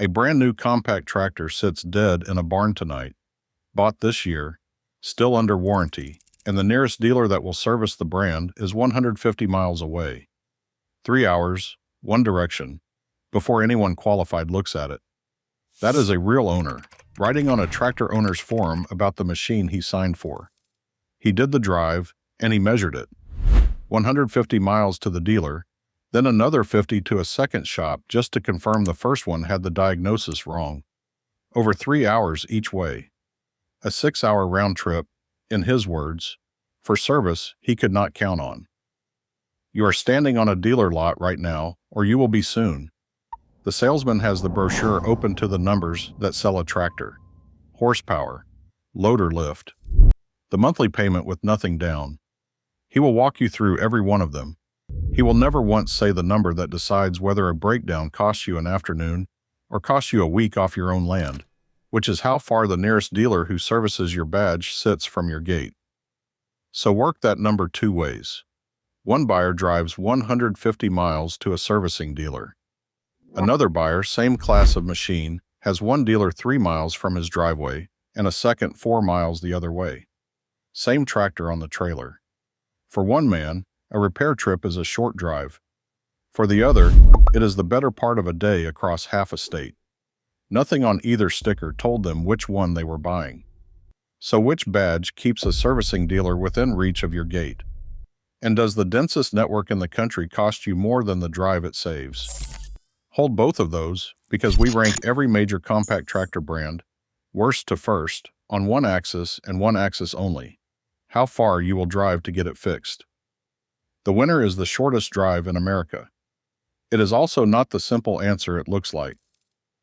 A brand new compact tractor sits dead in a barn tonight, bought this year, still under warranty, and the nearest dealer that will service the brand is 150 miles away. 3 hours, one direction, before anyone qualified looks at it. That is a real owner, writing on a tractor owner's forum about the machine he signed for. He did the drive, and he measured it. 150 miles to the dealer, then another 50 to a second shop just to confirm the first one had the diagnosis wrong. Over 3 hours each way. A 6-hour round trip, in his words, for service he could not count on. You are standing on a dealer lot right now, or you will be soon. The salesman has the brochure open to the numbers that sell a tractor. Horsepower, loader lift, the monthly payment with nothing down. He will walk you through every one of them. He will never once say the number that decides whether a breakdown costs you an afternoon or costs you a week off your own land, which is how far the nearest dealer who services your badge sits from your gate. So work that number 2 ways. One buyer drives 150 miles to a servicing dealer. Another buyer, same class of machine, has one dealer 3 miles from his driveway and a second 4 miles the other way. Same tractor on the trailer. For one man, a repair trip is a short drive. For the other, it is the better part of a day across half a state. Nothing on either sticker told them which one they were buying. So which badge keeps a servicing dealer within reach of your gate? And does the densest network in the country cost you more than the drive it saves? Hold both of those, because we rank every major compact tractor brand, worst to first, on one axis and one axis only: how far you will drive to get it fixed. The winner is the shortest drive in America. It is also not the simple answer it looks like.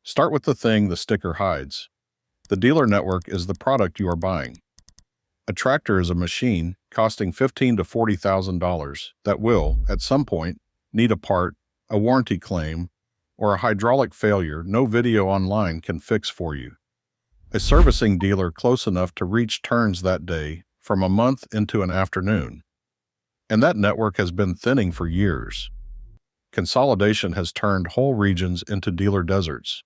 Start with the thing the sticker hides. The dealer network is the product you are buying. A tractor is a machine costing $15,000 to $40,000 that will, at some point, need a part, a warranty claim, or a hydraulic failure no video online can fix for you. A servicing dealer close enough to reach turns that day from a month into an afternoon. And that network has been thinning for years. Consolidation has turned whole regions into dealer deserts.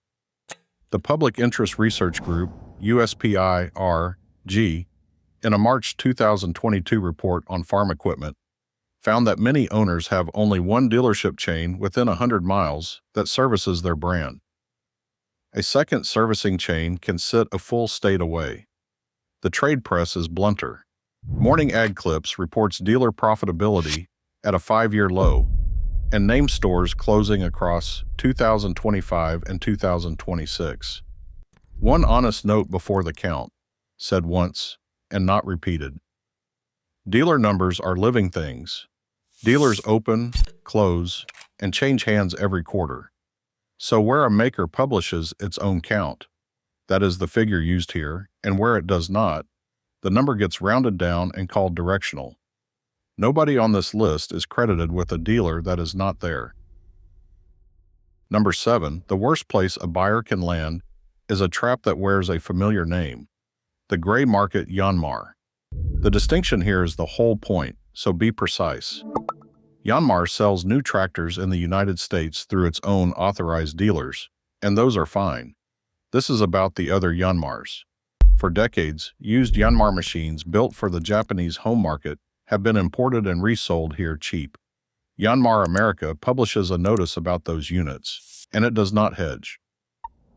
The Public Interest Research Group, USPIRG, in a March 2022 report on farm equipment, found that many owners have only one dealership chain within 100 miles that services their brand. A second servicing chain can sit a full state away. The trade press is blunter. Morning Ag Clips reports dealer profitability at a 5-year low, and name stores closing across 2025 and 2026. One honest note before the count, said once, and not repeated. Dealer numbers are living things. Dealers open, close, and change hands every quarter. So where a maker publishes its own count, that is the figure used here, and where it does not, the number gets rounded down and called directional. Nobody on this list is credited with a dealer that is not there. Number 7, the worst place a buyer can land is a trap that wears a familiar name: the gray market Yanmar. The distinction here is the whole point, so be precise. Yanmar sells new tractors in the United States through its own authorized dealers, and those are fine. This is about the other Yanmars. For decades, used Yanmar machines built for the Japanese home market have been imported and resold here cheap. Yanmar America publishes a notice about those units, and it does not hedge.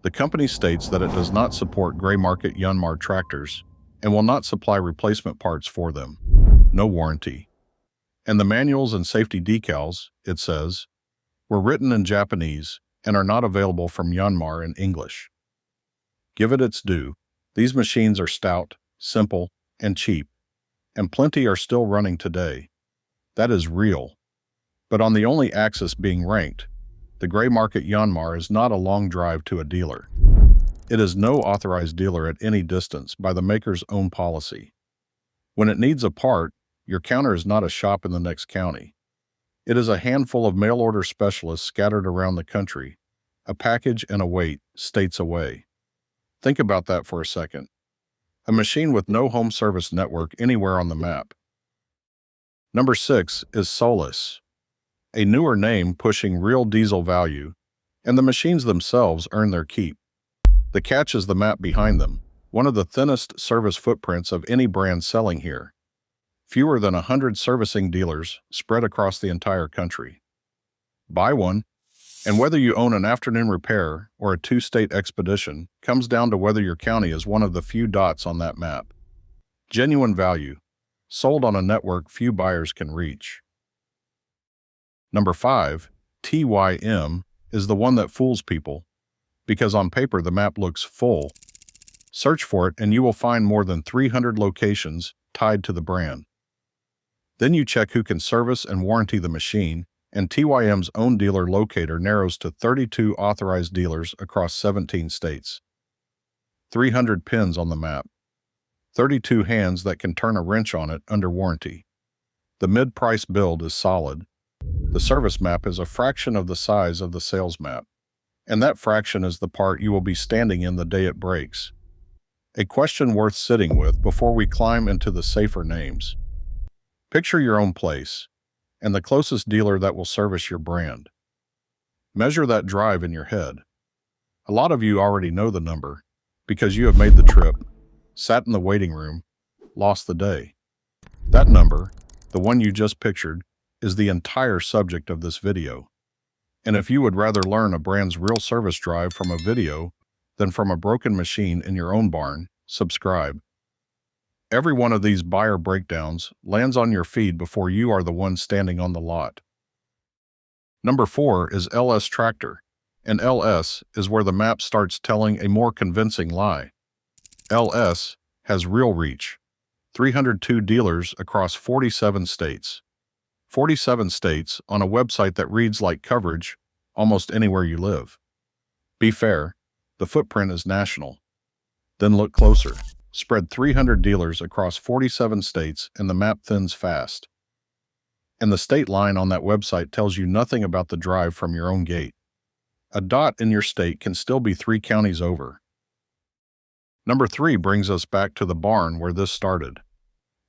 The company states that it does not support gray market Yanmar tractors and will not supply replacement parts for them. No warranty. And the manuals and safety decals, it says, were written in Japanese and are not available from Yanmar in English. Give it its due. These machines are stout, simple, and cheap, and plenty are still running today. That is real. But on the only axis being ranked, the gray market Yanmar is not a long drive to a dealer. It is no authorized dealer at any distance by the maker's own policy. When it needs a part, your counter is not a shop in the next county. It is a handful of mail-order specialists scattered around the country, a package and a wait, states away. Think about that for a second. A machine with no home service network anywhere on the map. Number 6 is Solus, a newer name pushing real diesel value, And the machines themselves earn their keep. The catch is the map behind them, one of the thinnest service footprints of any brand selling here. Fewer than 100 servicing dealers spread across the entire country. Buy one, and whether you own an afternoon repair or a 2-state expedition comes down to whether your county is one of the few dots on that map. Genuine value, sold on a network few buyers can reach. Number 5, TYM, is the one that fools people, because on paper the map looks full. Search for it and you will find more than 300 locations tied to the brand. Then you check who can service and warranty the machine, and TYM's own dealer locator narrows to 32 authorized dealers across 17 states. 300 pins on the map. 32 hands that can turn a wrench on it under warranty. The mid-price build is solid. The service map is a fraction of the size of the sales map, and that fraction is the part you will be standing in the day it breaks. A question worth sitting with before we climb into the safer names. Picture your own place, and the closest dealer that will service your brand. Measure that drive in your head. A lot of you already know the number, because you have made the trip, sat in the waiting room, lost the day. That number, the one you just pictured, is the entire subject of this video. And if you would rather learn a brand's real service drive from a video than from a broken machine in your own barn, subscribe. Every one of these buyer breakdowns lands on your feed before you are the one standing on the lot. Number 4 is LS Tractor, and LS is where the map starts telling a more convincing lie. LS has real reach. 302 dealers across 47 states. 47 states on a website that reads like coverage almost anywhere you live. Be fair, the footprint is national. Then look closer. Spread 300 dealers across 47 states and the map thins fast. And the state line on that website tells you nothing about the drive from your own gate. A dot in your state can still be 3 counties over. Number 3 brings us back to the barn where this started.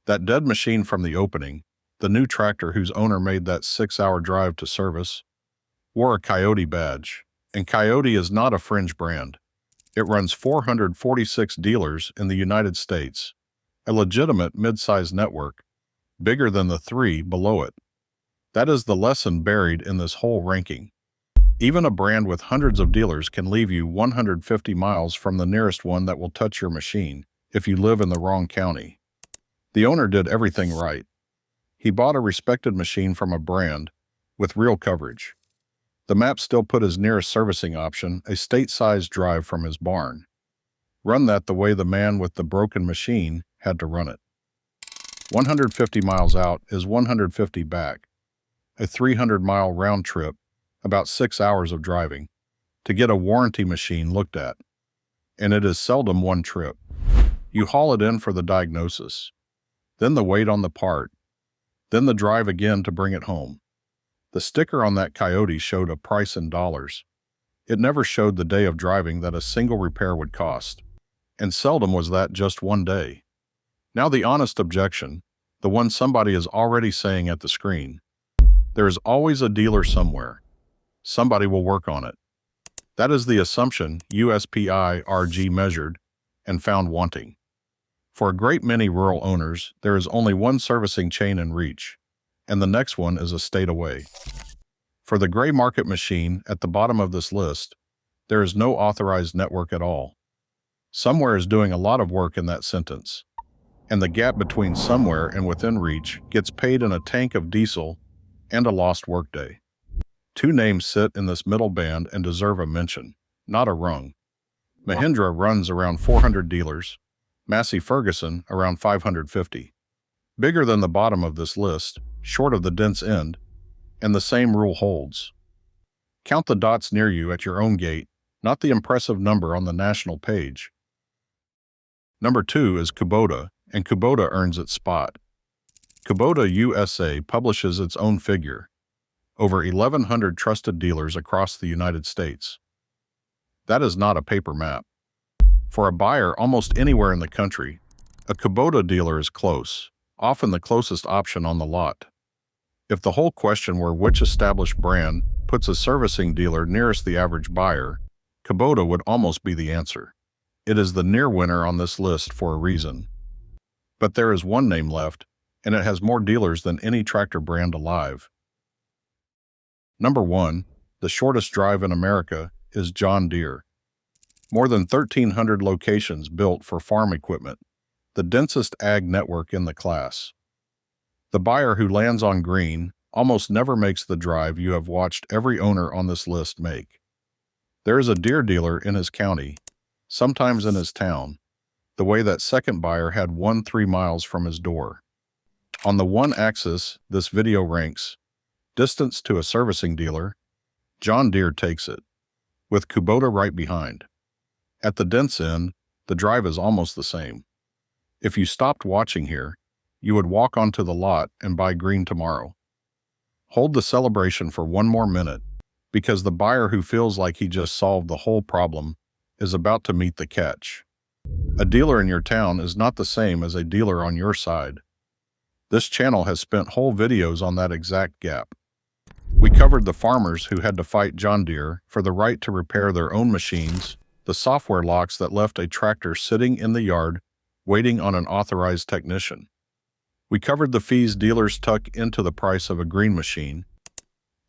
That dead machine from the opening, the new tractor whose owner made that 6-hour drive to service, wore a Coyote badge, and Coyote is not a fringe brand. It runs 446 dealers in the United States, a legitimate mid-sized network, bigger than the 3 below it. That is the lesson buried in this whole ranking. Even a brand with hundreds of dealers can leave you 150 miles from the nearest one that will touch your machine if you live in the wrong county. The owner did everything right. He bought a respected machine from a brand with real coverage. The map still put his nearest servicing option a state-sized drive from his barn. Run that the way the man with the broken machine had to run it. 150 miles out is 150 back. A 300-mile round trip, about 6 hours of driving, to get a warranty machine looked at. And it is seldom one trip. You haul it in for the diagnosis, then the wait on the part, then the drive again to bring it home. The sticker on that Coyote showed a price in dollars. It never showed the day of driving that a single repair would cost. And seldom was that just one day. Now the honest objection, the one somebody is already saying at the screen. There is always a dealer somewhere. Somebody will work on it. That is the assumption USPI-RG measured and found wanting. For a great many rural owners, there is only one servicing chain in reach, and the next one is a state away. For the gray market machine at the bottom of this list, there is no authorized network at all. Somewhere is doing a lot of work in that sentence, and the gap between somewhere and within reach gets paid in a tank of diesel and a lost workday. 2 names sit in this middle band and deserve a mention, not a rung. Mahindra runs around 400 dealers, Massey Ferguson around 550. Bigger than the bottom of this list, short of the dense end, and the same rule holds. Count the dots near you at your own gate, not the impressive number on the national page. Number 2 is Kubota, and Kubota earns its spot. Kubota USA publishes its own figure. Over 1,100 trusted dealers across the United States. That is not a paper map. For a buyer almost anywhere in the country, a Kubota dealer is close, often the closest option on the lot. If the whole question were which established brand puts a servicing dealer nearest the average buyer, Kubota would almost be the answer. It is the near winner on this list for a reason. But there is one name left, and it has more dealers than any tractor brand alive. Number 1, the shortest drive in America, is John Deere. More than 1,300 locations built for farm equipment, the densest ag network in the class. The buyer who lands on green almost never makes the drive you have watched every owner on this list make. There is a Deere dealer in his county, sometimes in his town, the way that second buyer had one 3 miles from his door. On the one axis, this video ranks distance to a servicing dealer. John Deere takes it, with Kubota right behind. At the dense end, the drive is almost the same. If you stopped watching here, you would walk onto the lot and buy green tomorrow. Hold the celebration for one more minute, because the buyer who feels like he just solved the whole problem is about to meet the catch. A dealer in your town is not the same as a dealer on your side. This channel has spent whole videos on that exact gap. We covered the farmers who had to fight John Deere for the right to repair their own machines, the software locks that left a tractor sitting in the yard waiting on an authorized technician. We covered the fees dealers tuck into the price of a green machine,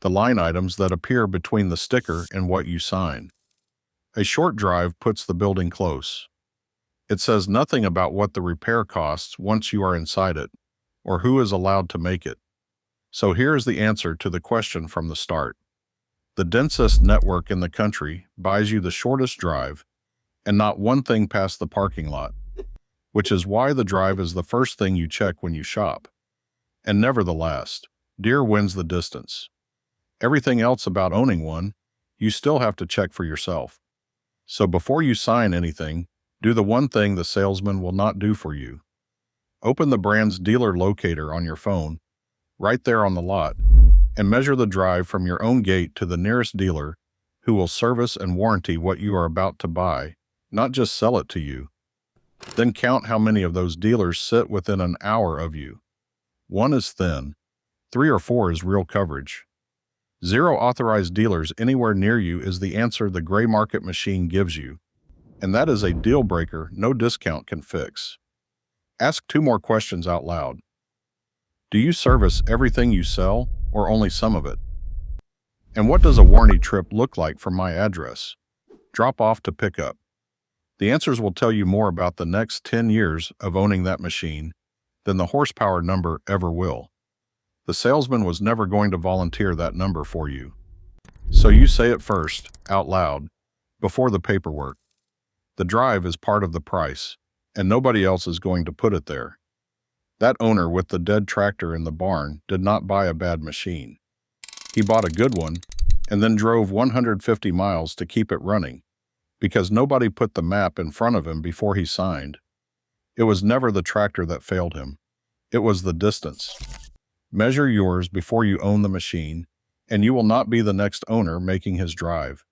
the line items that appear between the sticker and what you sign. A short drive puts the building close. It says nothing about what the repair costs once you are inside it, or who is allowed to make it. So here is the answer to the question from the start. The densest network in the country buys you the shortest drive, and not one thing past the parking lot, which is why the drive is the first thing you check when you shop. And never the last. Deere wins the distance. Everything else about owning one, you still have to check for yourself. So before you sign anything, do the one thing the salesman will not do for you. Open the brand's dealer locator on your phone, right there on the lot, and measure the drive from your own gate to the nearest dealer who will service and warranty what you are about to buy, not just sell it to you. Then count how many of those dealers sit within an hour of you. 1 is thin, 3 or 4 is real coverage. 0 authorized dealers anywhere near you is the answer the gray market machine gives you, and that is a deal breaker no discount can fix. Ask 2 more questions out loud. Do you service everything you sell, or only some of it? And what does a warranty trip look like from my address? Drop off to pick up. The answers will tell you more about the next 10 years of owning that machine than the horsepower number ever will. The salesman was never going to volunteer that number for you. So you say it first, out loud, before the paperwork. The drive is part of the price, and nobody else is going to put it there. That owner with the dead tractor in the barn did not buy a bad machine. He bought a good one, and then drove 150 miles to keep it running, because nobody put the map in front of him before he signed. It was never the tractor that failed him. It was the distance. Measure yours before you own the machine, and you will not be the next owner making his drive.